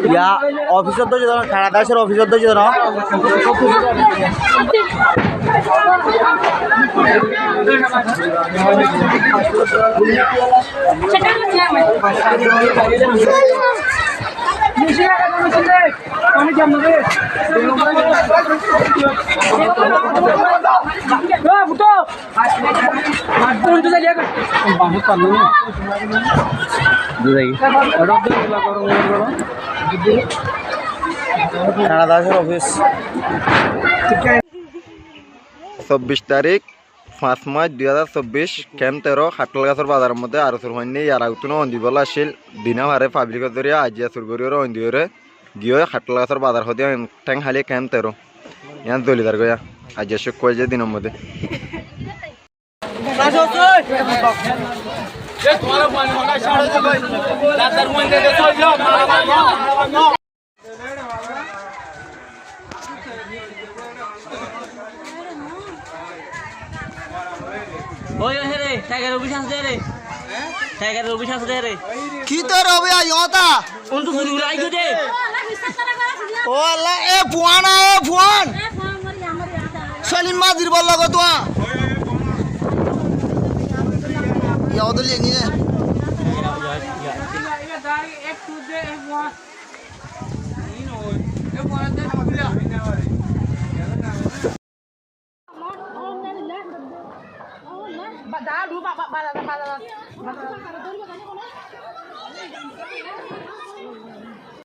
या ऑफिसर तो जो थाना दासेर ऑफिसर तो जो ना थाना दासेर ऑफिस 24 तारीख 5 मार्च 2024 कैम्प 13 खाटलगाछर बाजार मध्य आरो सुरमानी यारागुतुनो अंदिबला आसिल दिना हारे पाब्लिक दरिया आजिया सुरगरियो अंदियोरे गियो खाटलगाछर बाजार हदिया टैंक हाले कैम्प 13 यान दलिदार गया आजिया शुक्रवार दिन मध्ये কি তোর হবে আইতা untuk berurai gitu deh. ও আল্লাহ এ ফুয়ান এ ফুয়ান সলিম মাদির বল লাগো তো ইয়াদল লেনি না Dah dulu Pak.